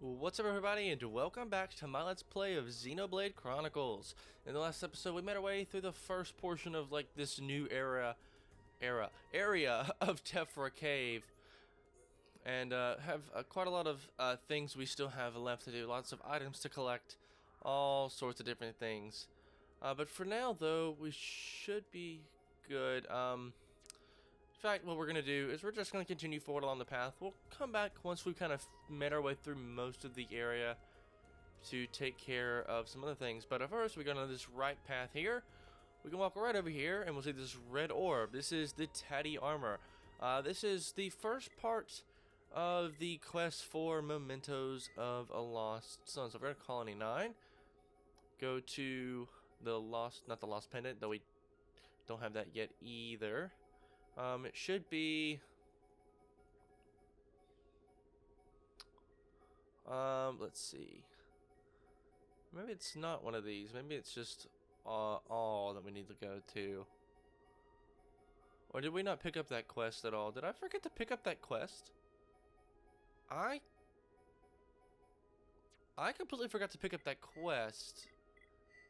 What's up everybody, and welcome back to my Let's Play of Xenoblade Chronicles. In the last episode we made our way through the first portion of like this new area of Tephra Cave. And have quite a lot of things we still have left to do, lots of items to collect, all sorts of different things. But for now though, we should be good. In fact, what we're going to do is we're just going to continue forward along the path. We'll come back once we've kind of made our way through most of the area to take care of some other things. But at first, we go on this right path here. We can walk right over here and we'll see this red orb. This is the Tatty Armor. This is the first part of the quest for Mementos of a Lost Son. So we're going to Colony 9. Go to the Lost, not the Lost Pendant, though we don't have that yet either. It should be, let's see, maybe it's not one of these, maybe it's just all that we need to go to. Or did we not pick up that quest at all? Did I forget to pick up that quest? I completely forgot to pick up that quest.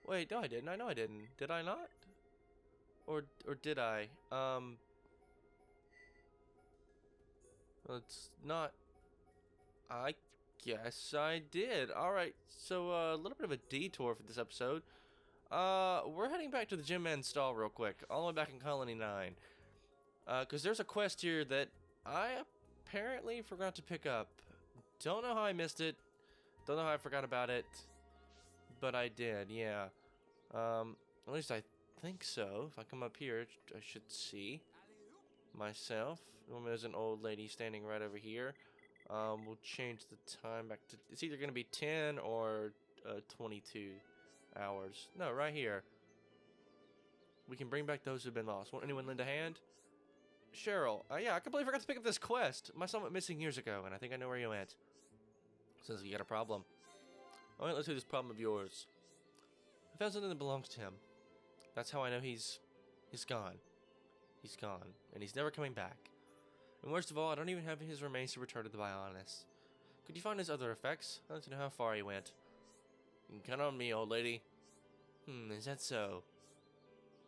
Wait, no I didn't, I know I didn't. Did I not? Or did I? It's not. I guess I did. Alright, so a little bit of a detour for this episode. We're heading back to the Gym Man stall real quick, all the way back in Colony 9. Because there's a quest here that I apparently forgot to pick up. Don't know how I missed it. Don't know how I forgot about it. But I did, yeah. At least I think so. If I come up here, I should see myself. There's an old lady standing right over here. We'll change the time back to, it's either going to be 10 or 22 hours. No, right here. We can bring back those who've been lost. Won't anyone lend a hand? Cheryl. Yeah, I completely forgot to pick up this quest. My son went missing years ago, and I think I know where he went. Says you got a problem. Alright, let's do this problem of yours. I found something that belongs to him. That's how I know he's gone. He's gone, and he's never coming back. And worst of all, I don't even have his remains to return to the Bionis. Could you find his other effects? I'd like to know how far he went. You can count on me, old lady. Is that so?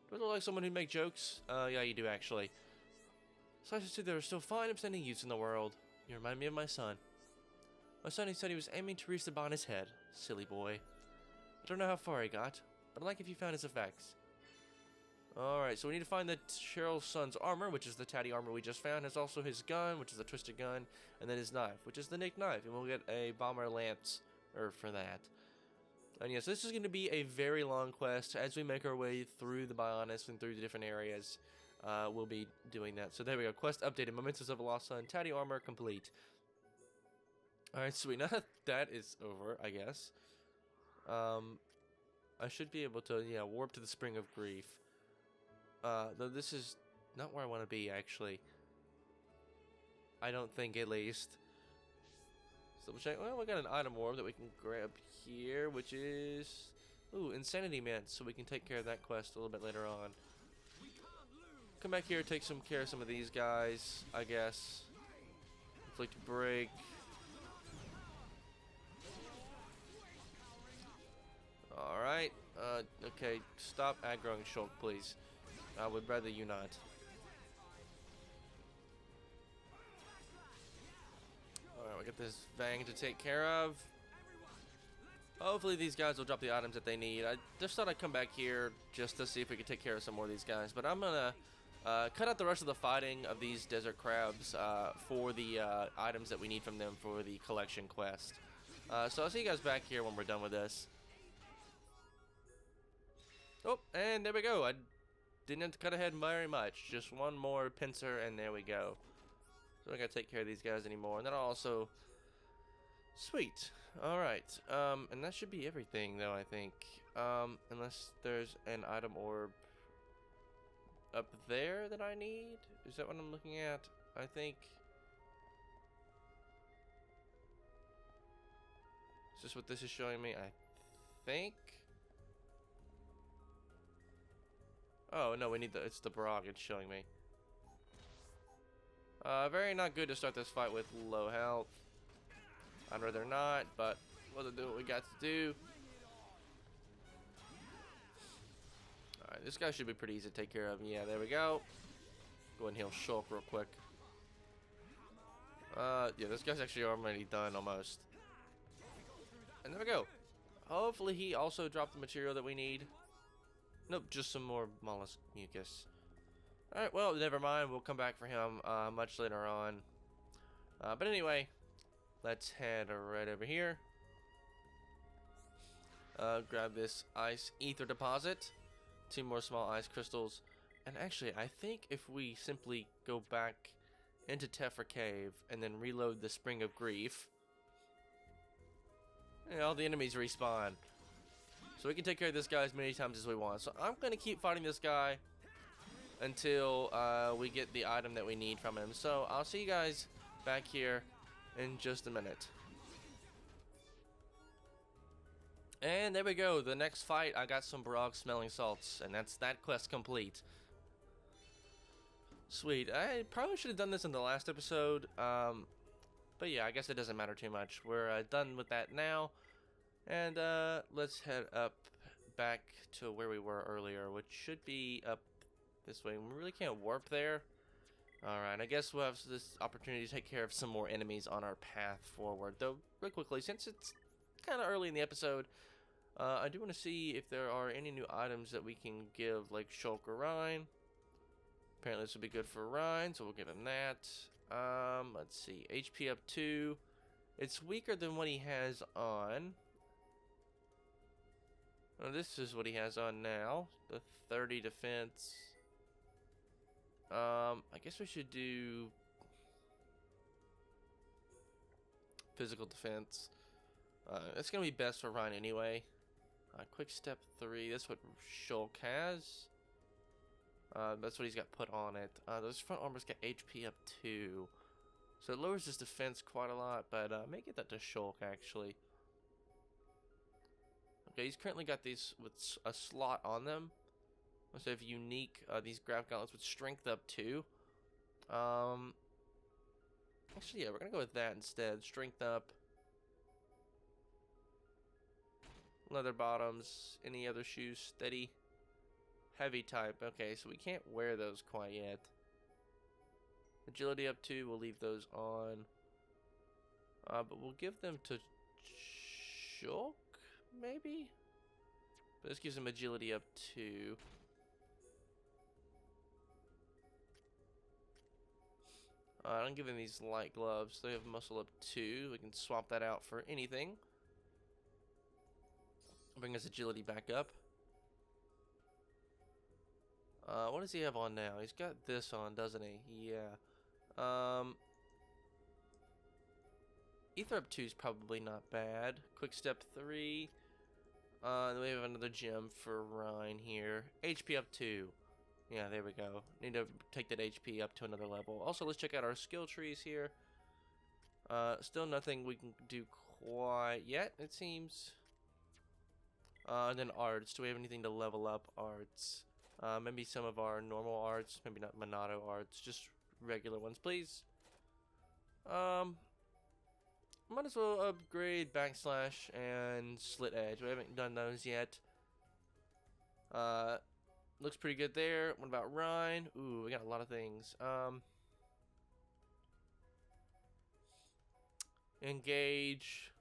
Do I look like someone who'd make jokes? Yeah, you do, actually. So I should say there are still fine, upstanding youths in the world. You remind me of my son. My son, he said he was aiming to reach the Bionis head. Silly boy. I don't know how far he got, but I'd like if you found his effects. Alright, so we need to find the Cheryl's son's armor, which is the Tatty armor we just found. There's also his gun, which is the twisted gun, and then his knife, which is the Nick knife, and we'll get a bomber lance for that. And yes, this is going to be a very long quest. As we make our way through the Bionis and through the different areas, we'll be doing that. So there we go, quest updated, Mementos of a Lost Son, Tatty armor complete. Alright, sweet, now that that is over, I guess, I should be able to, yeah, warp to the Spring of Grief. Though this is not where I want to be, actually. I don't think, at least. So we'll check. Well, we got an item orb that we can grab here, which is, ooh, Insanity Mint, so we can take care of that quest a little bit later on. Come back here, take some care of some of these guys, I guess. Inflict break. Alright, okay, stop aggroing Shulk, please. I would rather you not. Alright, we got this Vang to take care of. Hopefully these guys will drop the items that they need. I just thought I'd come back here just to see if we could take care of some more of these guys. But I'm gonna cut out the rest of the fighting of these desert crabs for the items that we need from them for the collection quest. So I'll see you guys back here when we're done with this. Oh, and there we go. I didn't have to cut ahead very much. Just one more pincer, and there we go. So I gotta take care of these guys anymore. And then I'll also... Sweet. Alright. And that should be everything, though, I think. Unless there's an item orb up there that I need? Is that what I'm looking at? I think... Is this what this is showing me? I think... Oh, no, we need the, it's the Brog it's showing me. Very not good to start this fight with low health. I'd rather not, but we'll do what we got to do. Alright, this guy should be pretty easy to take care of. Yeah, there we go. Go ahead and heal Shulk real quick. Yeah, this guy's actually already done almost. And there we go. Hopefully he also dropped the material that we need. Nope, just some more mollusk mucus. Alright, well, never mind. We'll come back for him much later on. But anyway, let's head right over here. Grab this ice ether deposit. 2 more small ice crystals. And actually, I think if we simply go back into Tephra Cave and then reload the Spring of Grief, all the enemies respawn. So we can take care of this guy as many times as we want. So I'm going to keep fighting this guy until we get the item that we need from him. So I'll see you guys back here in just a minute. And there we go. The next fight, I got some Barog smelling salts, and that's that quest complete. Sweet. I probably should have done this in the last episode, but yeah, I guess it doesn't matter too much. We're done with that now, and let's head up back to where we were earlier, which should be up this way. We really can't warp there. Alright, I guess we'll have this opportunity to take care of some more enemies on our path forward. Though, real quickly, since it's kind of early in the episode, I do want to see if there are any new items that we can give, like Shulk or Rhine. Apparently this would be good for Rhine, so we'll give him that. Let's see, HP up 2. It's weaker than what he has on. Oh, this is what he has on now. The 30 defense. I guess we should do physical defense. It's gonna be best for Rhine anyway. Quick step 3. That's what Shulk has. That's what he's got put on it. Those front armors got HP up 2. So it lowers his defense quite a lot, but I may get that to Shulk actually. Okay, he's currently got these with a slot on them. So if unique, these grab gauntlets with strength up 2. Actually, yeah, we're gonna go with that instead. Strength up. Leather bottoms. Any other shoes? Steady. Heavy type. Okay, so we can't wear those quite yet. Agility up 2. We'll leave those on. But we'll give them to Shulk, maybe? But this gives him agility up 2. I'm giving these light gloves. They have muscle up 2. We can swap that out for anything. Bring his agility back up. What does he have on now? He's got this on, doesn't he? Yeah. Ether up 2 is probably not bad. Quick step 3. Then we have another gem for Rhine here. HP up 2. Yeah, there we go. Need to take that HP up to another level. Also, let's check out our skill trees here. Still nothing we can do quite yet, it seems. And then arts. Do we have anything to level up arts? Maybe some of our normal arts. Maybe not Monado arts. Just regular ones, please. Might as well upgrade backslash and slit edge. We haven't done those yet. Looks pretty good there. What about Rhine? Ooh, we got a lot of things. Engage.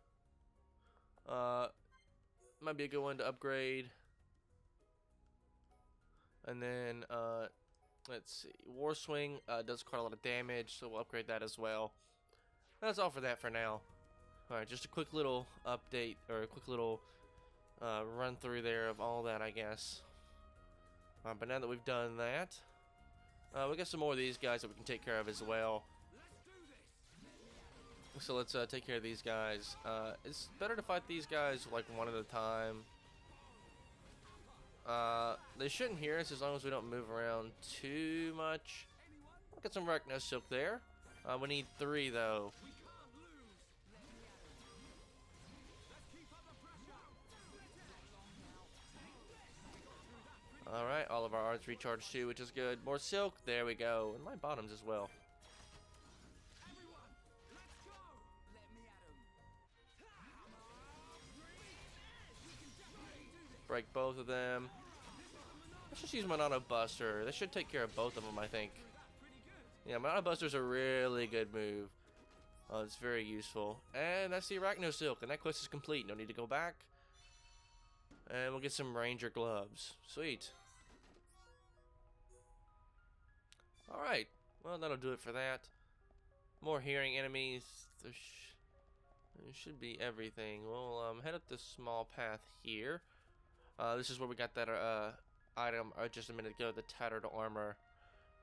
Might be a good one to upgrade. And then, let's see. War Swing does quite a lot of damage, so we'll upgrade that as well. That's all for that for now. Alright, just a quick little update, or a quick little run through there of all that, I guess. But now that we've done that, we got some more of these guys that we can take care of as well. So let's take care of these guys. It's better to fight these guys like one at a time. They shouldn't hear us as long as we don't move around too much. Look at some Recno Silk there. We need 3 though. Alright, all of our arts recharged too, which is good. More silk, there we go. And my bottoms as well. Break both of them. Let's just use Monado Buster. That should take care of both of them, I think. Yeah, Monado Buster's a really good move. Oh, it's very useful. And that's the Arachno Silk, and that quest is complete. No need to go back. And we'll get some Ranger Gloves. Sweet. Alright. Well, that'll do it for that. More hearing enemies. There should be everything. We'll head up this small path here. This is where we got that item just a minute ago, the tattered armor.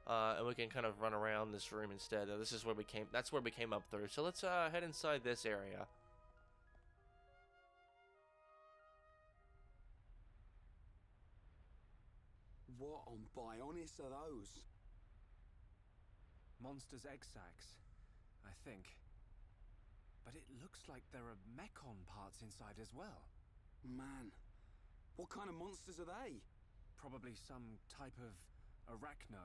And we can kind of run around this room instead. This is where we came. That's where we came up through. So let's head inside this area. What on Bionis are those? Monsters' egg sacs, I think. But it looks like there are mechon parts inside as well. Man, what kind of monsters are they? Probably some type of arachno.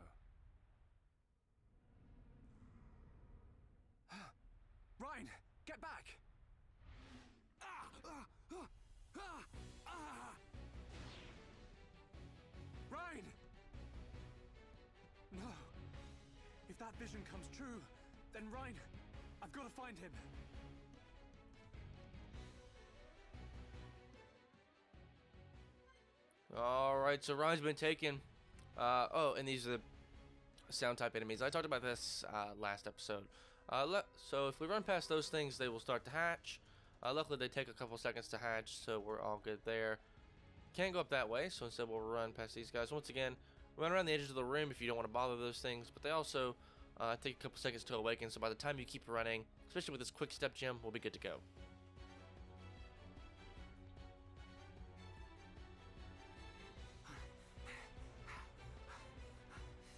Ryan, get back! Ryan! No. If that vision comes true, then Ryan, I've got to find him. Alright, so Ryan's been taken. Oh, and these are the sound type enemies. I talked about this last episode. So if we run past those things, they will start to hatch. Luckily, they take a couple seconds to hatch, so we're all good there. Can't go up that way, so instead we'll run past these guys. Once again, run around the edges of the room if you don't want to bother those things, but they also take a couple seconds to awaken, so by the time you keep running, especially with this quick step gem, we'll be good to go.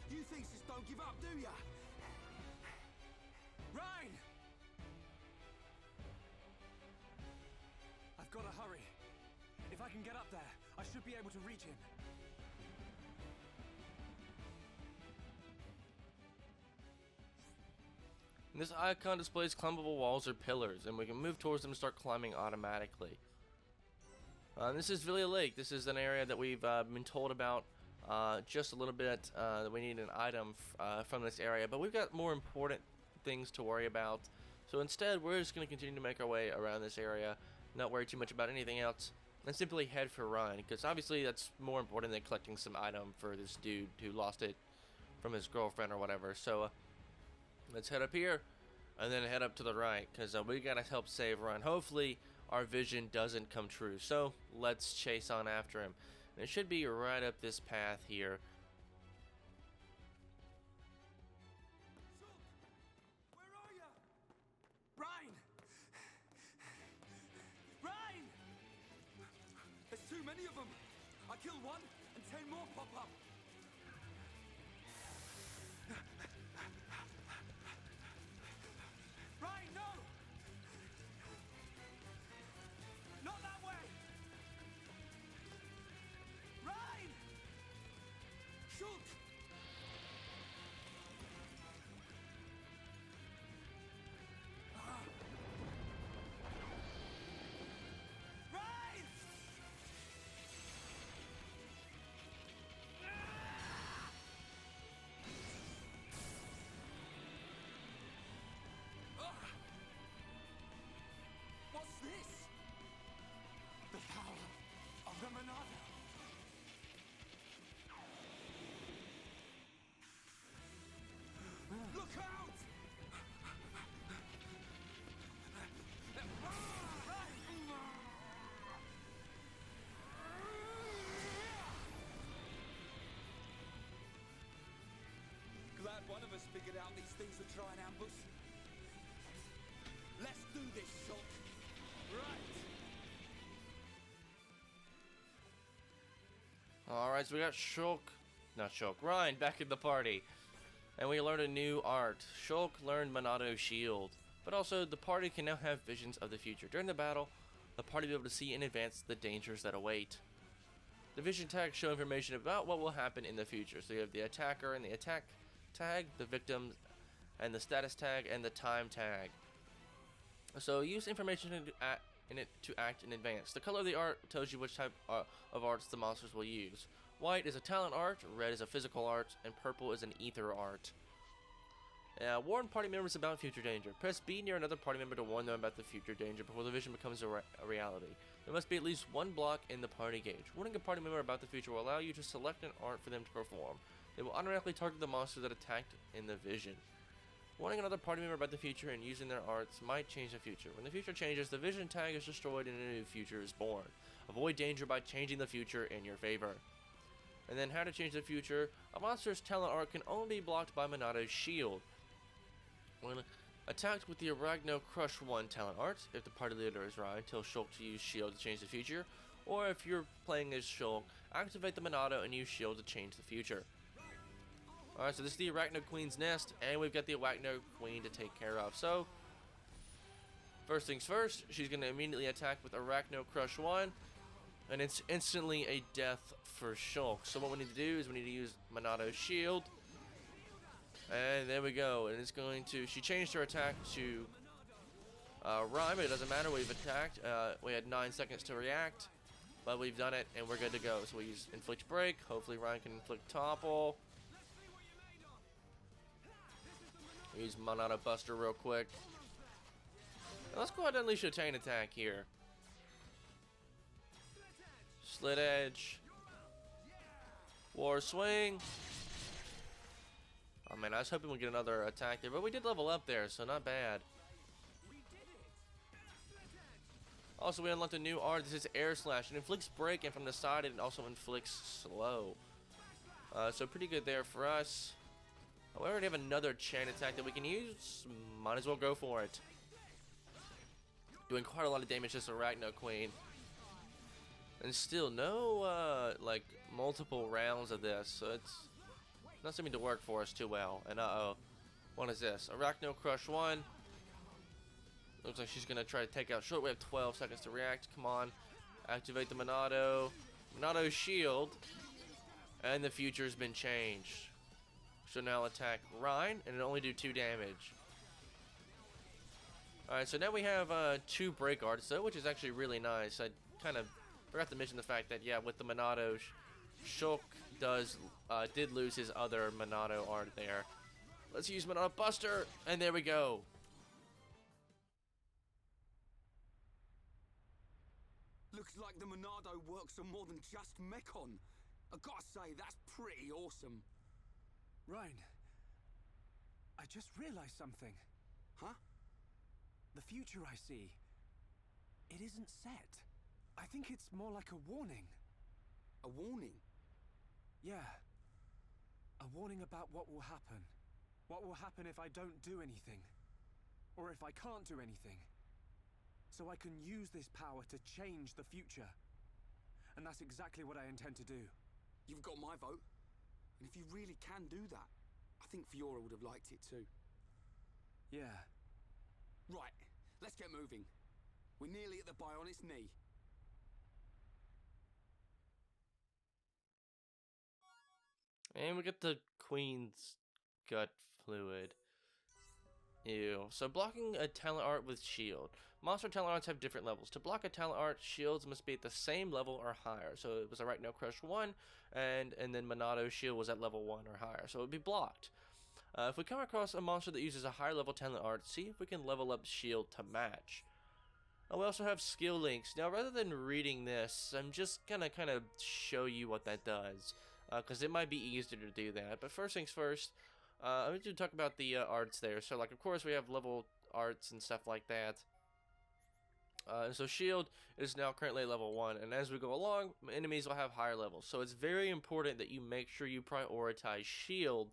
You things just don't give up, do ya? Ryan! I've got to hurry. If I can get up there, I should be able to reach him. And this icon displays climbable walls or pillars, and we can move towards them and start climbing automatically. This is Villia Lake. This is an area that we've been told about just a little bit, that we need an item from this area, but we've got more important things to worry about. So instead, we're just going to continue to make our way around this area, not worry too much about anything else, and simply head for Ryan, because obviously that's more important than collecting some item for this dude who lost it from his girlfriend or whatever. So let's head up here, and then head up to the right, because we got to help save Ryan. Hopefully, our vision doesn't come true, so let's chase on after him. And it should be right up this path here. Where are ya? Ryan! Ryan! There's too many of them. I killed one, and 10 more pop up. Ryan, no! Not that way! Ryan! Shoot! Ryan! What's this? The power of the Monado. Look out! Glad one of us figured out these things would try and ambush. Let's do this, Shulk. Right. Alright, so we got Ryan back in the party. And we learned a new art. Shulk learned Monado Shield. But also, the party can now have visions of the future. During the battle, the party will be able to see in advance the dangers that await. The vision tags show information about what will happen in the future. So you have the attacker and the attack tag, the victim and the status tag, and the time tag. So use information in it to act in advance. The color of the art tells you which type of arts the monsters will use. White is a talent art, red is a physical art, and purple is an ether art. Warn party members about future danger. Press B near another party member to warn them about the future danger before the vision becomes a reality. There must be at least one block in the party gauge. Warning a party member about the future will allow you to select an art for them to perform. They will automatically target the monster that attacked in the vision. Warning another party member about the future and using their arts might change the future. When the future changes, the vision tag is destroyed and a new future is born. Avoid danger by changing the future in your favor. And then how to change the future. A monster's talent art can only be blocked by Monado's shield. When attacked with the Arachno Crush 1 talent art, if the party leader is Ryan, tell Shulk to use shield to change the future. Or if you're playing as Shulk, activate the Monado and use shield to change the future. Alright, so this is the Arachno Queen's nest, and we've got the Arachno Queen to take care of. So, first things first, she's going to immediately attack with Arachno Crush 1, and it's instantly a death for Shulk. So what we need to do is we need to use Monado's shield, and there we go. And it's going to, she changed her attack to Rhyme, but it doesn't matter, we've attacked. We had 9 seconds to react, but we've done it, and we're good to go. So we use Inflict Break, hopefully Ryan can inflict Topple. Use Monado Buster real quick. Now let's go ahead and unleash a chain attack here. Slit Edge. War Swing. Oh man, I was hoping we'd get another attack there, but we did level up there, so not bad. Also, we unlocked a new art. This is Air Slash. It inflicts break, and from the side, it also inflicts slow. So pretty good there for us. We already have another chain attack that we can use. Might as well go for it. Doing quite a lot of damage to this Arachno Queen. And still no, like, multiple rounds of this. So it's not seeming to work for us too well. And uh-oh. What is this? Arachno Crush 1. Looks like she's going to try to take out Short. We have 12 seconds to react. Come on. Activate the Monado. Monado Shield. And the future's been changed. So now attack Rhine, and it'll only do 2 damage. Alright, so now we have 2 break arts, though, which is actually really nice. I kind of forgot to mention the fact that, yeah, with the Monado, Shulk did lose his other Monado art there. Let's use Monado Buster, and there we go. Looks like the Monado works on more than just Mechon. I gotta say, that's pretty awesome. Ryan, I just realized something. Huh? The future I see, it isn't set. I think it's more like a warning. A warning? Yeah. A warning about what will happen. What will happen if I don't do anything. Or if I can't do anything. So I can use this power to change the future. And that's exactly what I intend to do. You've got my vote. And if you really can do that, I think Fiora would have liked it too. Yeah. Right, let's get moving. We're nearly at the Bionic's knee. And we get the Queen's gut fluid. Ew. So blocking a talent art with shield. Monster talent arts have different levels. To block a talent art, shields must be at the same level or higher. So it was a Arachno Crush 1, and then Monado's shield was at level 1 or higher. So it would be blocked. If we come across a monster that uses a higher level talent art, see if we can level up shield to match. We also have skill links. Now rather than reading this, I'm just gonna kind of show you what that does. Because it might be easier to do that. But first things first, I'm going to talk about the arts there. So like of course we have level arts and stuff like that. And so shield is now currently level 1, and as we go along, enemies will have higher levels. So it's very important that you make sure you prioritize shield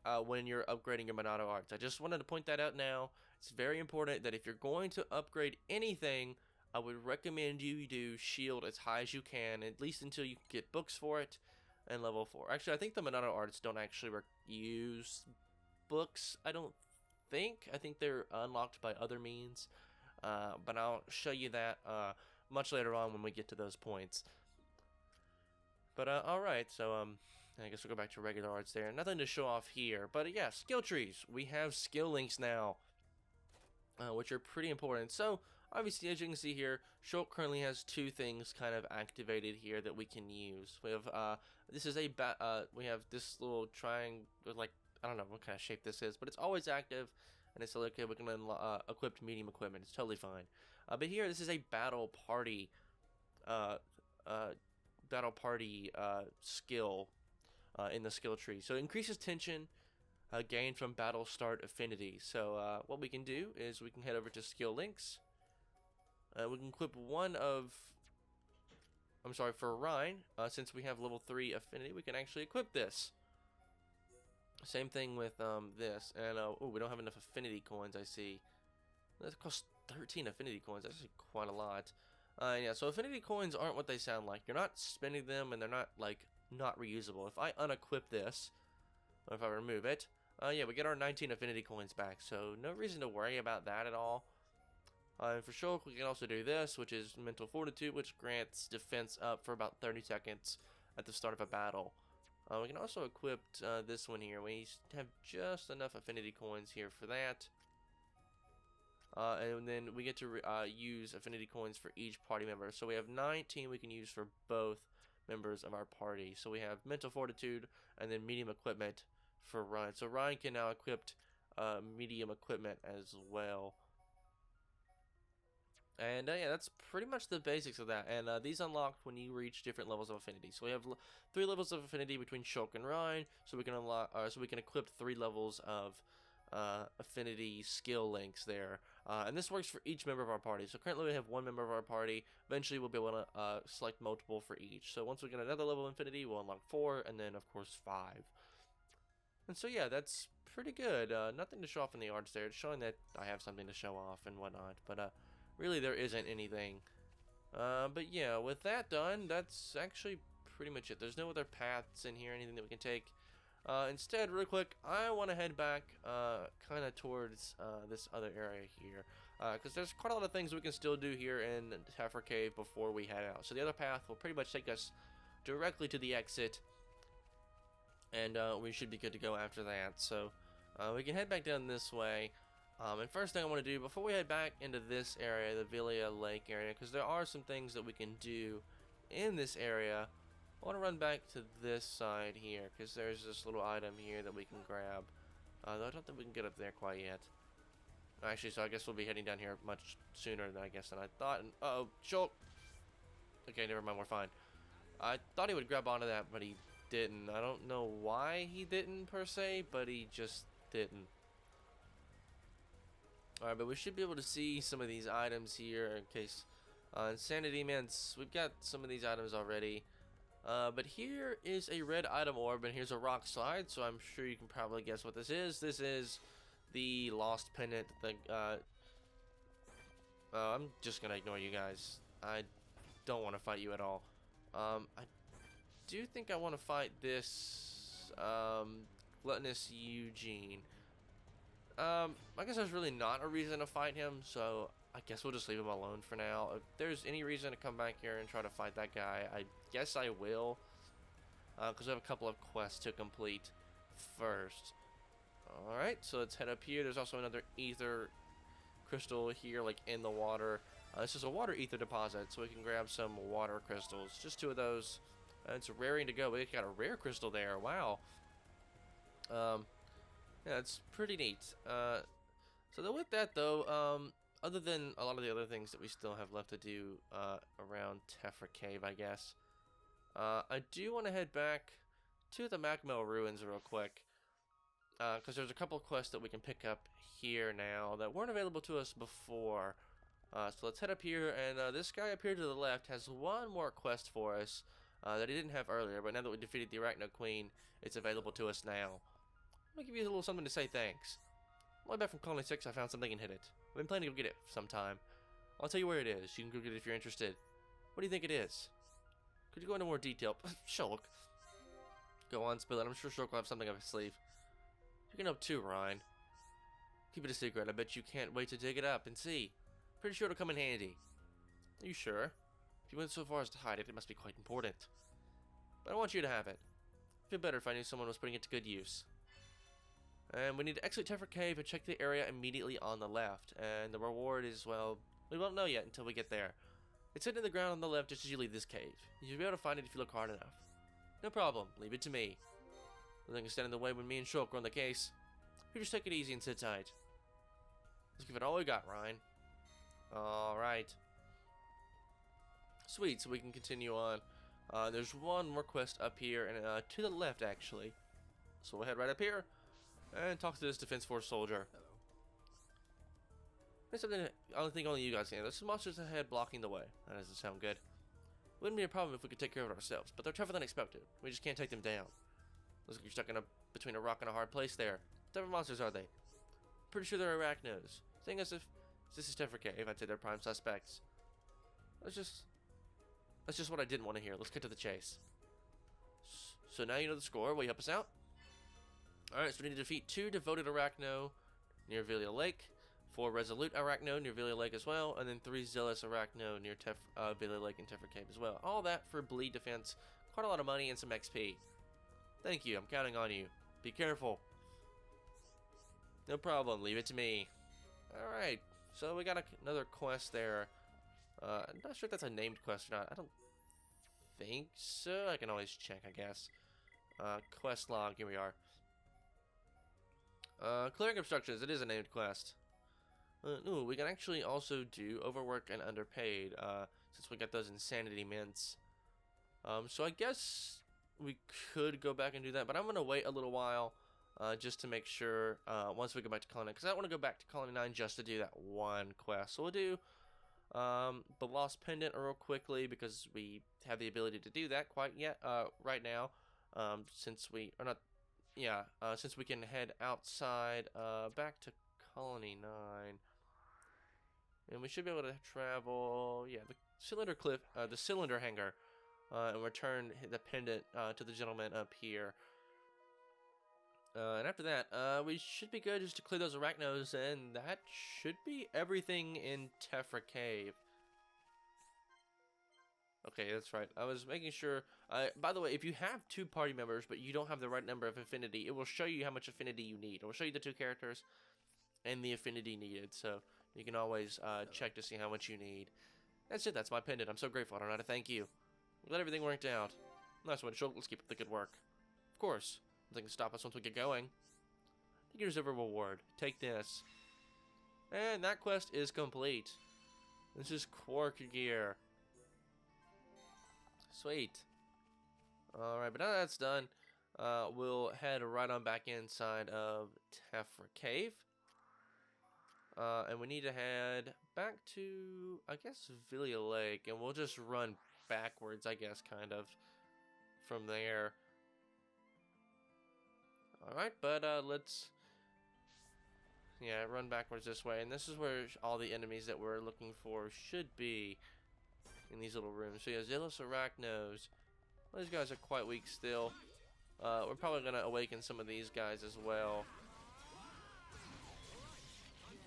when you're upgrading your Monado arts. I just wanted to point that out now. It's very important that if you're going to upgrade anything, I would recommend you do shield as high as you can, at least until you get books for it, and level 4. Actually, I think the Monado arts don't actually use books, I don't think. I think they're unlocked by other means, but I'll show you that much later on when we get to those points. But alright, so I guess we'll go back to regular arts there. Nothing to show off here, but yeah, skill trees. We have skill links now. which are pretty important. So obviously, as you can see here, Shulk currently has two things kind of activated here that we can use. We have this is a we have this little triangle, like, I don't know what kind of shape this is, but it's always active, and it's like, okay, we can equip medium equipment. It's totally fine. But here, this is a battle party skill in the skill tree. So it increases tension gained from battle start affinity. So what we can do is we can head over to skill links. We can equip for Ryan, since we have level 3 affinity, we can actually equip this. Same thing with this, and we don't have enough affinity coins, I see. That costs 13 affinity coins. That's actually quite a lot. Yeah, so affinity coins aren't what they sound like. You're not spending them, and they're not, like, not reusable. If I unequip this, or if I remove it, yeah, we get our 19 affinity coins back, so no reason to worry about that at all. And for Shulk, we can also do this, which is Mental Fortitude, which grants defense up for about 30 seconds at the start of a battle. We can also equip this one here. We have just enough affinity coins here for that. And then we get to use affinity coins for each party member. So we have 19 we can use for both members of our party. So we have Mental Fortitude and then Medium Equipment for Ryan. So Ryan can now equip medium equipment as well. And yeah, that's pretty much the basics of that. And these unlocked when you reach different levels of affinity. So we have 3 levels of affinity between Shulk and Ryan. So we can equip 3 levels of affinity skill links there. And this works for each member of our party. So currently we have 1 member of our party. Eventually we'll be able to select multiple for each. So once we get another level of affinity, we'll unlock 4, and then of course 5. And so yeah, that's pretty good. Nothing to show off in the arts there. It's showing that I have something to show off and whatnot. But really there isn't anything. But yeah, with that done, that's actually pretty much it. There's no other paths in here, anything that we can take. Instead, real quick, I want to head back kind of towards this other area here, because there's quite a lot of things we can still do here in Tephra Cave before we head out. So the other path will pretty much take us directly to the exit, and we should be good to go after that. So we can head back down this way. And first thing I want to do before we head back into this area, the Vilia Lake area, because there are some things that we can do in this area, I want to run back to this side here, because there's this little item here that we can grab. Though I don't think we can get up there quite yet. Actually, so I guess we'll be heading down here much sooner than I thought. And, uh-oh, Shulk! Okay, never mind, we're fine. I thought he would grab onto that, but he didn't. I don't know why he didn't, per se, but he just didn't. Alright, but we should be able to see some of these items here in case... Insanity Mints, we've got some of these items already. But here is a red item orb, and here's a rock slide, so I'm sure you can probably guess what this is. This is the Lost Pendant. I'm just gonna ignore you guys. I don't want to fight you at all. I do think I want to fight this Gluttonous Eugene. I guess there's really not a reason to fight him, so I guess we'll just leave him alone for now. If there's any reason to come back here and try to fight that guy, I guess I will. Because I have a couple of quests to complete first. Alright, so let's head up here. There's also another ether crystal here, like in the water. This is a water ether deposit, so we can grab some water crystals. Just 2 of those. It's raring to go. We got a rare crystal there. Wow. Yeah, it's pretty neat. So then with that, though, other than a lot of the other things that we still have left to do around Tephra Cave, I guess, I do want to head back to the Magma Ruins real quick, because there's a couple of quests that we can pick up here now that weren't available to us before. So let's head up here, and this guy up here to the left has one more quest for us that he didn't have earlier, but now that we defeated the Arachno Queen, it's available to us now. I'm going to give you a little something to say thanks. On the way back from Colony 6, I found something and hid it. I've been planning to go get it sometime. I'll tell you where it is. You can go get it if you're interested. What do you think it is? Could you go into more detail? Shulk. Go on, spill it. I'm sure Shulk will have something up his sleeve. You can help too, Ryan. Keep it a secret. I bet you can't wait to dig it up and see. Pretty sure it'll come in handy. Are you sure? If you went so far as to hide it, it must be quite important. But I want you to have it. I'd feel better if I knew someone was putting it to good use. And we need to exit Tephra Cave and check the area immediately on the left. And the reward is, well, we won't know yet until we get there. It's hidden in the ground on the left just as you leave this cave. You'll be able to find it if you look hard enough. No problem. Leave it to me. Nothing can stand in the way when me and Shulk are on the case. You just take it easy and sit tight. Let's give it all we got, Ryan. Alright. Sweet, so we can continue on. There's one more quest up here, and to the left, actually. So we'll head right up here and talk to this Defense Force soldier. There's something I don't think only you guys can. There's some monsters ahead blocking the way. That doesn't sound good. Wouldn't be a problem if we could take care of it ourselves, but they're tougher than expected. We just can't take them down. Looks like you're stuck between a rock and a hard place there. What type of monsters are they? Pretty sure they're arachnos. Seeing as if this is Tephra Cave, I'd say they're prime suspects. That's just what I didn't want to hear. Let's get to the chase. So now you know the score. Will you help us out? Alright, so we need to defeat 2 devoted arachno near Velia Lake, 4 resolute arachno near Velia Lake as well, and then 3 zealous arachno near Velia Lake and Tephra Cave as well. All that for bleed defense. Quite a lot of money and some XP. Thank you. I'm counting on you. Be careful. No problem. Leave it to me. Alright, so we got another quest there. I'm not sure if that's a named quest or not. I don't think so. I can always check, I guess. Quest log. Here we are. Clearing obstructions. It is a named quest. Ooh, we can actually also do overwork and underpaid, since we got those insanity mints. So I guess we could go back and do that, but I'm going to wait a little while, just to make sure, once we go back to Colony 9, because I don't want to go back to Colony 9 just to do that one quest. So we'll do, the Lost Pendant real quickly, because we have the ability to do that quite yet, right now, since we can head outside, back to Colony 9. And we should be able to travel, yeah, the cylinder cliff, the cylinder hangar, and return the pendant to the gentleman up here. And after that, we should be good just to clear those arachnos, and that should be everything in Tephra Cave. Okay, that's right. I was making sure. By the way, if you have 2 party members, but you don't have the right number of affinity, it will show you how much affinity you need. It will show you the 2 characters and the affinity needed, so you can always check to see how much you need. That's it. That's my pendant. I'm so grateful. I don't know how to thank you. I'm glad everything worked out. Nice one, Shulk. Let's keep up the good work. Of course. Nothing can stop us once we get going. You deserve a reward. Take this. And that quest is complete. This is Quark Gear. Sweet. Alright, but now that's done, we'll head right on back inside of Tephra Cave. And we need to head back to, I guess, Velia Lake, and we'll just run backwards, I guess, kind of, from there. Alright, but let's, yeah, run backwards this way, and this is where all the enemies that we're looking for should be, in these little rooms. So yeah, zealous arachnos. These guys are quite weak still. We're probably going to awaken some of these guys as well.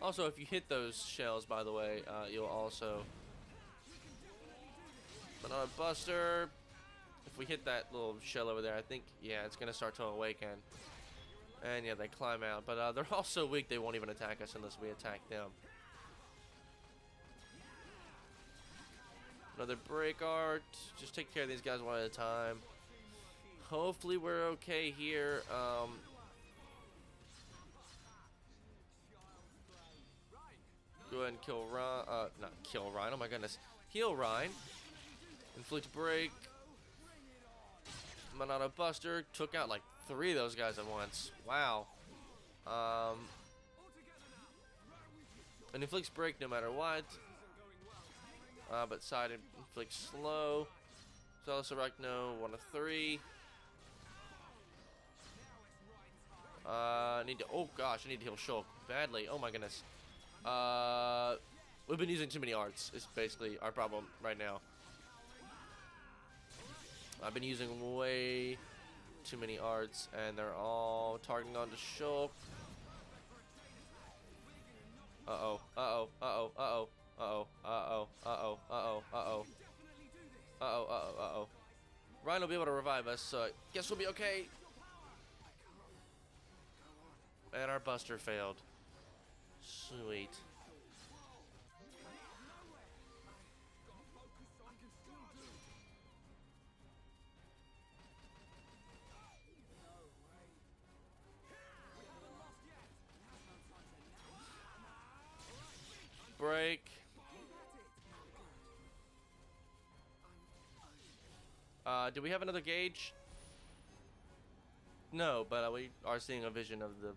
Also, if you hit those shells, by the way, you'll also... Banana Buster. If we hit that little shell over there, I think, yeah, it's going to start to awaken. And yeah, they climb out. But they're all so weak, they won't even attack us unless we attack them. Another break art. Just take care of these guys one at a time. Hopefully we're okay here. Go ahead and kill Ryan. Not kill Ryan. Oh my goodness. Heal Ryan. Inflict break. Banana Buster. Took out like 3 of those guys at once. Wow. And inflicts break no matter what. But side inflicts slow. Zealous Arachno, 1 of 3. Need to. Oh gosh, I need to heal Shulk badly. Oh my goodness. We've been using too many arts. It's basically our problem right now. I've been using way too many arts, and they're all targeting onto Shulk. Uh-oh. Uh-oh. Uh-oh. Uh-oh. Uh-oh. Uh-oh. Uh-oh. Uh-oh. Uh-oh. Uh-oh. Uh-oh. Uh-oh. Ryan will be able to revive us, so I guess we'll be okay. and our buster failed. Sweet. Break. Do we have another gauge? No, but we are seeing a vision of the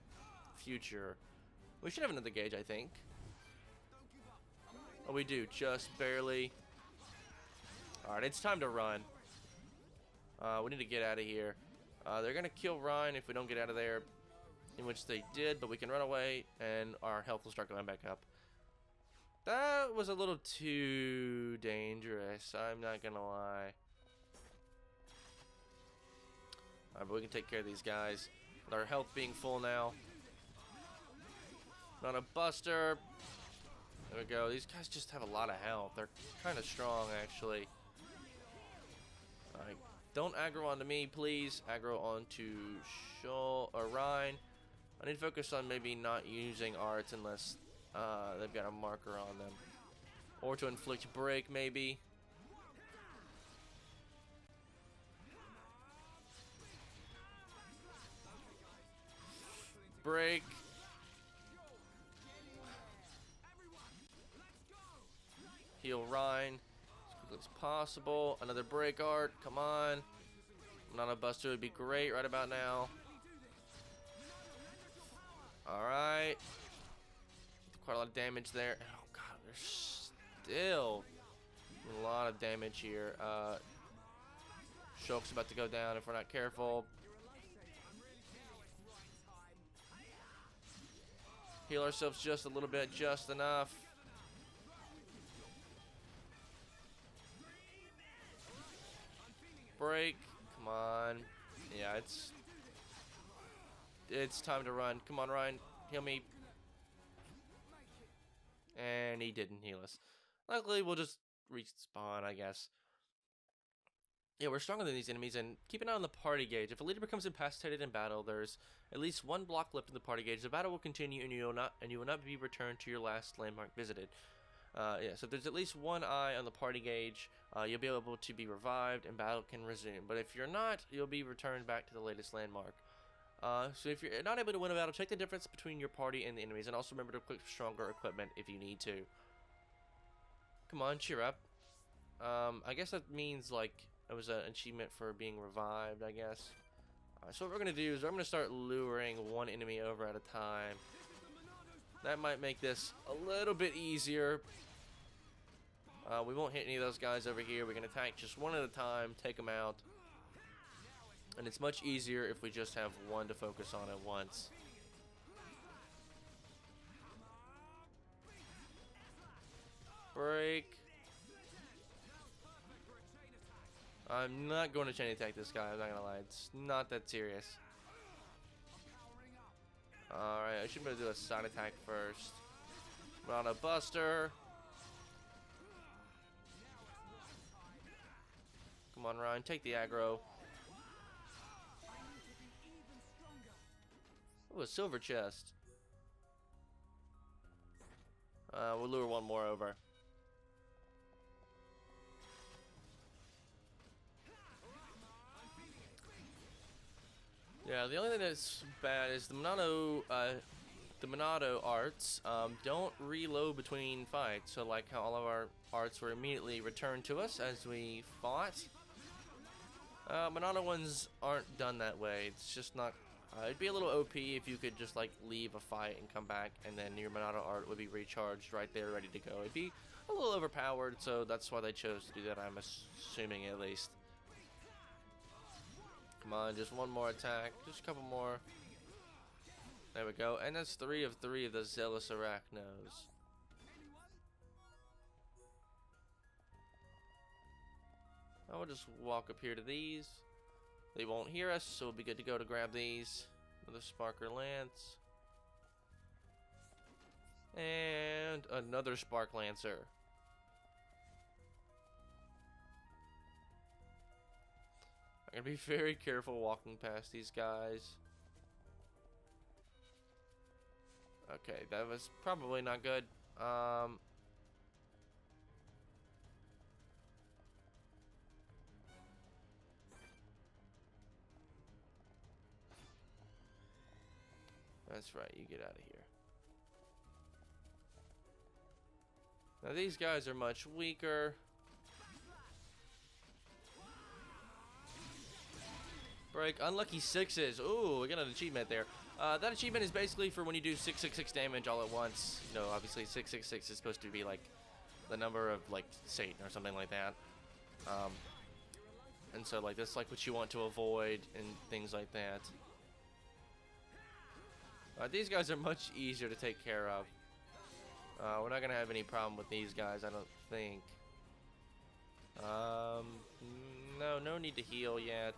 future. We should have another gauge, I think. Oh, we do, just barely. Alright, it's time to run. We need to get out of here. They're gonna kill Ryan if we don't get out of there, in which they did, but we can run away and our health will start going back up. That was a little too dangerous, I'm not gonna lie. Alright, but we can take care of these guys with our health being full now. Not a buster. There we go. These guys just have a lot of health. They're kind of strong, actually. Alright, don't aggro onto me, please. Aggro onto Ryan. I need to focus on maybe not using arts unless they've got a marker on them. Or to inflict break, maybe. Break. Heal Ryan as quickly as possible. Another break art. Come on. Not a buster would be great right about now. Alright. Quite a lot of damage there. Oh god, there's still a lot of damage here. Shulk's about to go down if we're not careful. Heal ourselves just a little bit, just enough. Break. Come on. Yeah, it's time to run. Come on, Ryan. Heal me. And he didn't heal us. Luckily, we'll just respawn, I guess. Yeah, we're stronger than these enemies, and keep an eye on the party gauge. If a leader becomes incapacitated in battle, there's at least one block left in the party gauge. The battle will continue, and you will not be returned to your last landmark visited. Yeah, so if there's at least one eye on the party gauge, you'll be able to be revived, and battle can resume. But if you're not, you'll be returned back to the latest landmark. So if you're not able to win a battle, check the difference between your party and the enemies, and also remember to equip stronger equipment if you need to. Come on, cheer up. I guess that means, like, it was an achievement for being revived, I guess. So what we're going to do is I'm going to start luring one enemy over at a time. That might make this a little bit easier. We won't hit any of those guys over here. We can attack just one at a time, take them out. And it's much easier if we just have one to focus on at once. Break. I'm not going to chain attack this guy, I'm not gonna lie. It's not that serious. Alright, I should be able to do a side attack first. We're on a buster. Come on, Ryan, take the aggro. Oh, a silver chest. We'll lure one more over. Yeah, the only thing that's bad is the Monado arts don't reload between fights. So like how all of our arts were immediately returned to us as we fought. Monado ones aren't done that way. It's just not. It'd be a little OP if you could just like leave a fight and come back, and then your Monado art would be recharged right there, ready to go. It'd be a little overpowered, so that's why they chose to do that. I'm assuming at least. Come on, just one more attack. Just a couple more. There we go. And that's 3 of the Zealous Arachnos. I will just walk up here to these. They won't hear us, so we'll be good to go to grab these. Another Sparker Lance. And another Spark Lancer. I'm gonna be very careful walking past these guys. Okay, that was probably not good. That's right, you get out of here. Now these guys are much weaker. Break, unlucky sixes. Ooh, we got an achievement there. That achievement is basically for when you do 666 damage all at once. You know, obviously 666 is supposed to be like the number of like Satan or something like that. And so like that's like what you want to avoid and things like that. These guys are much easier to take care of. We're not gonna have any problem with these guys, I don't think. No need to heal yet.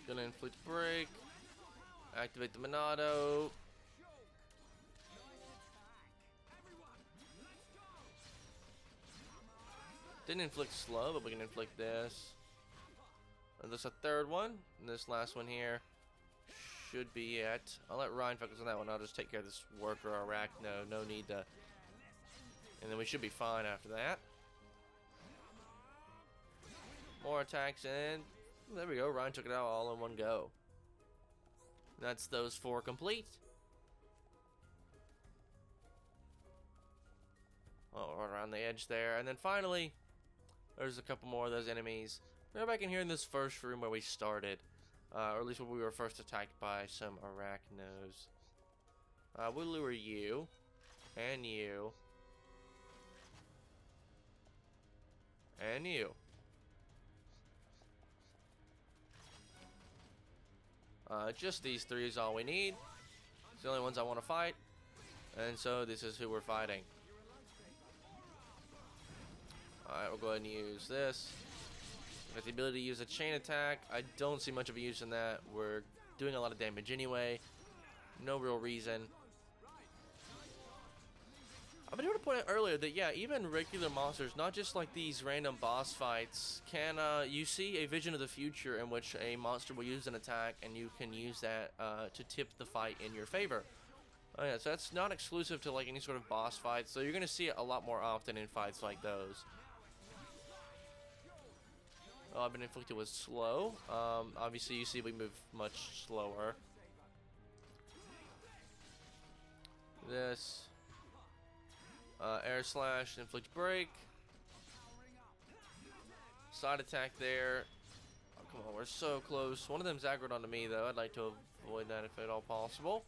Gonna inflict break. Activate the Monado. Didn't inflict slow, but we can inflict this. And there's a third one. And this last one here should be it. I'll let Ryan focus on that one. I'll just take care of this worker Arachno. No need to. And then we should be fine after that. More attacks and there we go. Ryan took it out all in one go. That's those 4 complete. Oh, right around the edge there. And then finally, there's a couple more of those enemies. We're back in here in this first room where we started. Or at least where we were first attacked by some Arachnos. We'll lure you. And you. And you. Just these 3 is all we need. It's the only ones I want to fight. And so this is who we're fighting. Alright, we'll go ahead and use this. Got the ability to use a chain attack. I don't see much of a use in that. We're doing a lot of damage anyway. No real reason. I've been able to point out earlier that, yeah, even regular monsters, not just like these random boss fights, can, you see a vision of the future in which a monster will use an attack and you can use that to tip the fight in your favor. Oh yeah, so that's not exclusive to like any sort of boss fights, so you're going to see it a lot more often in fights like those. Oh, I've been inflicted with slow. Obviously you see we move much slower. This. Air slash, inflict break. Side attack there. Oh, come on, we're so close. One of them's aggroed onto me though. I'd like to avoid that if at all possible.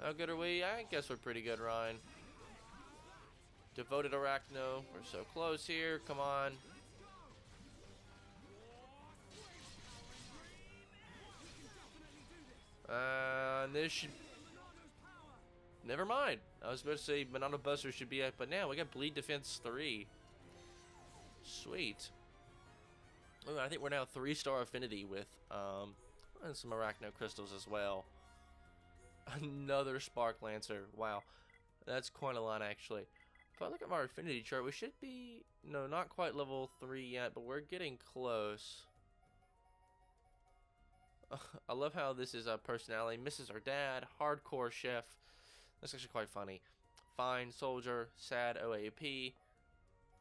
How good are we? I guess we're pretty good, Ryan. Devoted Arachno. We're so close here. Come on. This should... Never mind. I was supposed to say Monado Buster should be it, but now we got Bleed Defense 3. Sweet. Ooh, I think we're now 3-star affinity with and some Arachno crystals as well. Another Spark Lancer. Wow. That's quite a lot actually. If I look at my affinity chart, we should be, no, not quite level 3 yet, but we're getting close. I love how this is a personality. Misses our dad, hardcore chef. That's actually quite funny. Fine soldier, sad OAP.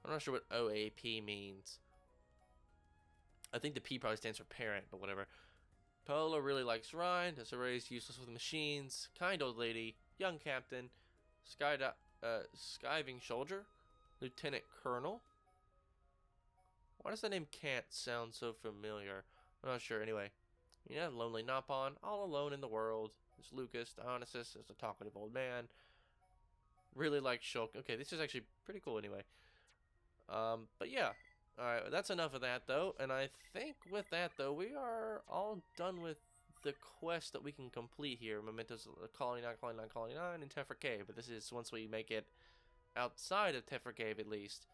I'm not sure what OAP means. I think the P probably stands for parent, but whatever. Paola really likes Ryan. Desiree useless with machines. Kind old lady. Young captain. Skiving soldier. Lieutenant colonel. Why does that name Can't sound so familiar? I'm not sure. Anyway. Yeah, lonely Napon. All alone in the world. There's Lucas, Dionysus, there's a talkative old man. Really like Shulk. Okay, this is actually pretty cool anyway. But yeah. Alright, that's enough of that though. And I think with that though, we are all done with the quest that we can complete here. Mementos Colony 9, Colony 9, Colony 9, and Tephra Cave. But this is once we make it outside of Tephra Cave at least.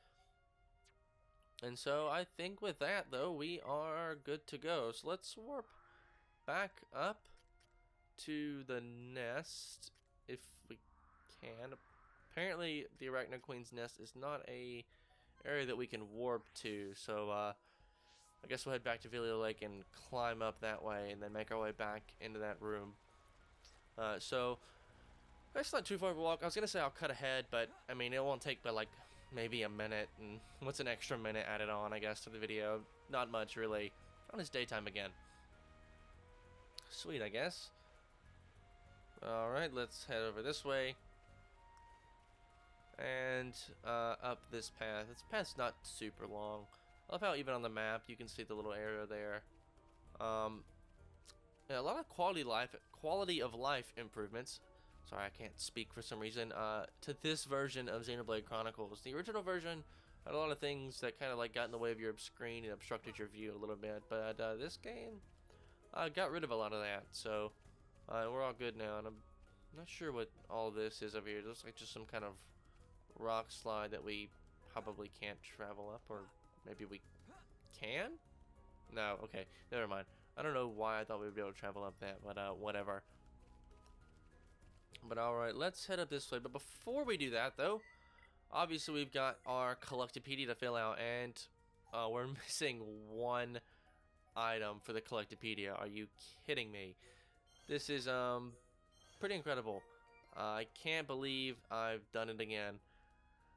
And so I think with that though, we are good to go. So let's warp back up to the nest if we can. Apparently the Arachno Queen's nest is not a area that we can warp to, so I guess we'll head back to Villia Lake and climb up that way and then make our way back into that room. So that's not too far of a walk. I was gonna say I'll cut ahead, but I mean it won't take but like maybe a minute, and what's an extra minute added on, I guess, to the video? Not much really. On his daytime again. Sweet, I guess. Alright, let's head over this way. And up this path. This path's not super long. I love how even on the map you can see the little area there. Yeah, a lot of quality of life improvements. Sorry, I can't speak for some reason. To this version of Xenoblade Chronicles. The original version had a lot of things that kind of like got in the way of your screen and obstructed your view a little bit. But this game got rid of a lot of that. So we're all good now. And I'm not sure what all this is over here. It looks like just some kind of rock slide that we probably can't travel up, or maybe we can? No, okay, never mind. I don't know why I thought we would be able to travel up that, but whatever. But alright, let's head up this way. But before we do that, though, obviously we've got our Collectopedia to fill out, and we're missing one item for the Collectopedia. Are you kidding me? This is pretty incredible. I can't believe I've done it again.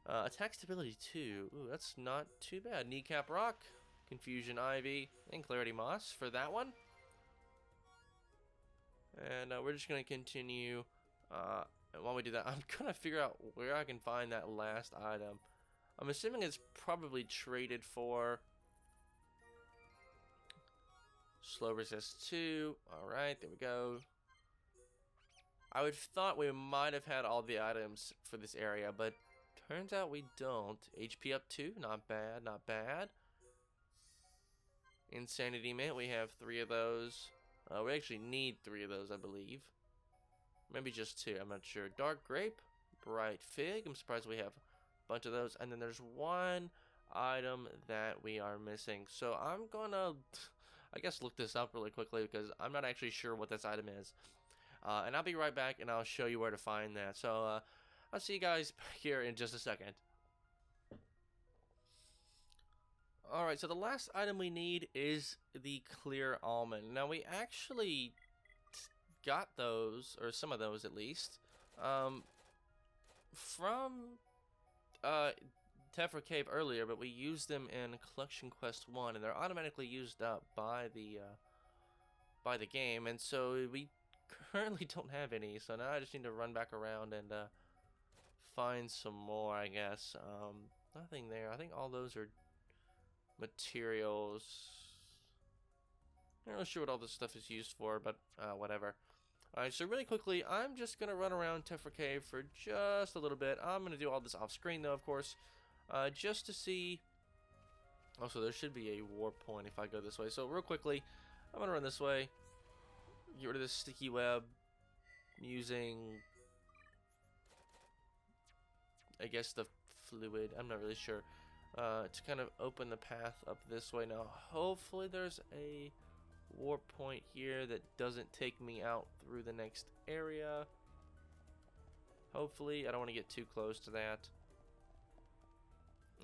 Attack stability 2. Ooh, that's not too bad. Kneecap Rock, Confusion Ivy, and Clarity Moss for that one. And we're just going to continue. And while we do that, I'm going to figure out where I can find that last item. I'm assuming it's probably traded for. Slow Resist 2. Alright, there we go. I would have thought we might have had all the items for this area, but turns out we don't. HP up 2, not bad, not bad. Insanity Mint, we have 3 of those. We actually need 3 of those, I believe. Maybe just 2, I'm not sure. Dark Grape, Bright Fig, I'm surprised we have a bunch of those. And then there's one item that we are missing. So I'm gonna, I guess, look this up really quickly because I'm not actually sure what this item is. And I'll be right back and I'll show you where to find that. So I'll see you guys back here in just a second. Alright, so the last item we need is the clear almond. Now we actually got those, or some of those at least, from Tephra Cave earlier, but we used them in Collection Quest 1, and they're automatically used up by the game, and so we currently don't have any, so now I just need to run back around and find some more, I guess. Nothing there. I think all those are materials. I'm not really sure what all this stuff is used for, but whatever. Alright, so really quickly, I'm just going to run around Tephra Cave for just a little bit. I'm going to do all this off screen though, of course, just to see. Also, there should be a warp point if I go this way. So real quickly, I'm going to run this way. Get rid of this sticky web using, I guess, the fluid. I'm not really sure. To kind of open the path up this way. Now, hopefully there's a warp point here that doesn't take me out through the next area. Hopefully. I don't want to get too close to that.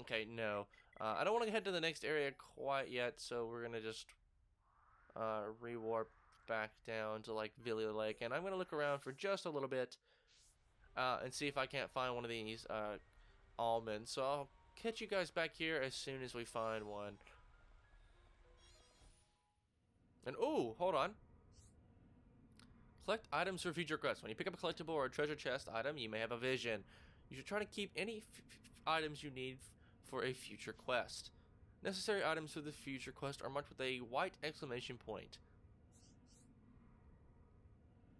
Okay, no. I don't want to head to the next area quite yet, so we're going to just re-warp back down to like Villia Lake, and I'm going to look around for just a little bit and see if I can't find one of these almonds. So I'll catch you guys back here as soon as we find one. And ooh, hold on. Collect items for future quests. When you pick up a collectible or a treasure chest item, you may have a vision. You should try to keep any items you need for a future quest. Necessary items for the future quest are marked with a white exclamation point.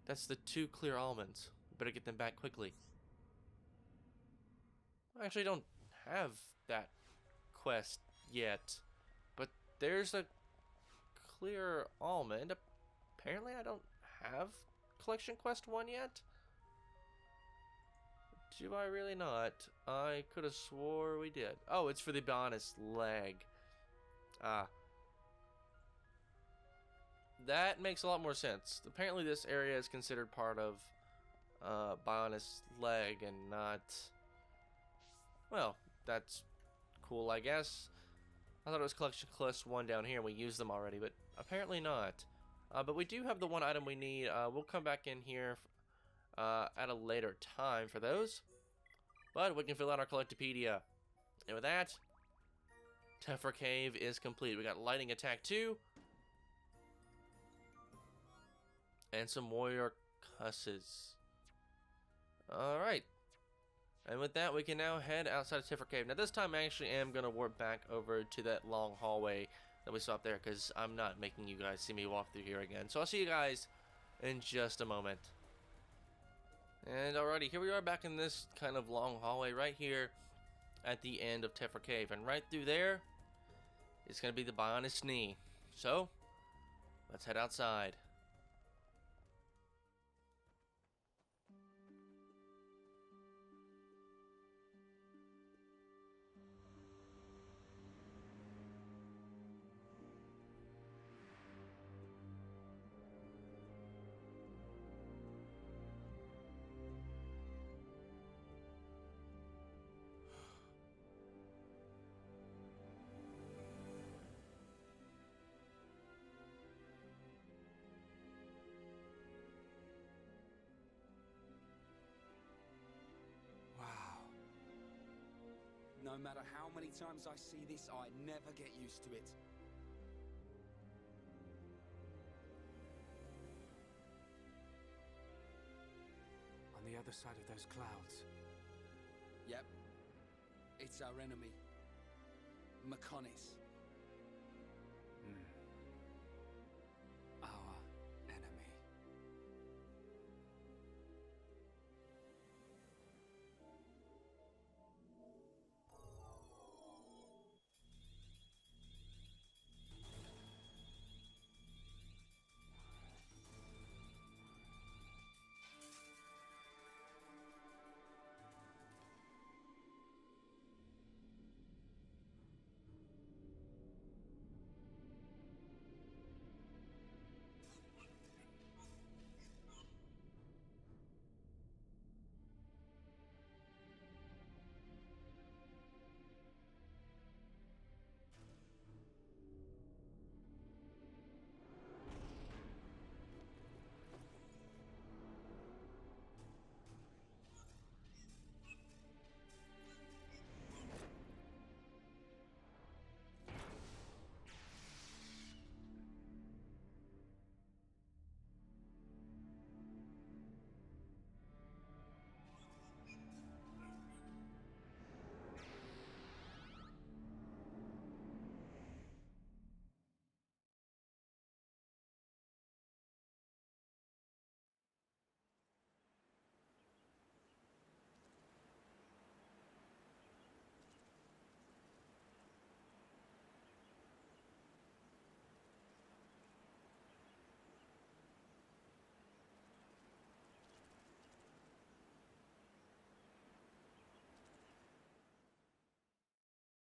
That's the 2 clear almonds. We better get them back quickly. I actually don't have that quest yet, but there's a clear almond. Apparently I don't have Collection Quest 1 yet. Do I really not? I could have swore we did. Oh, it's for the Bionis leg. Ah. That makes a lot more sense. Apparently this area is considered part of Bionis leg and not... Well, that's cool, I guess. I thought it was collection quest 1 down here and we used them already, but apparently not. But we do have the one item we need. We'll come back in here at a later time for those. But we can fill out our Collectopedia. And with that, Tephra Cave is complete. We got Lightning Attack 2. And some Warrior Cusses. Alright. And with that, we can now head outside of Tephra Cave. Now this time I actually am going to warp back over to that long hallway that we saw up there, because I'm not making you guys see me walk through here again. So I'll see you guys in just a moment. And alrighty, here we are back in this kind of long hallway right here at the end of Tephra Cave. And right through there is going to be the Bionis Knee. So, let's head outside. No matter how many times I see this, I never get used to it. On the other side of those clouds. Yep. It's our enemy. Mechonis.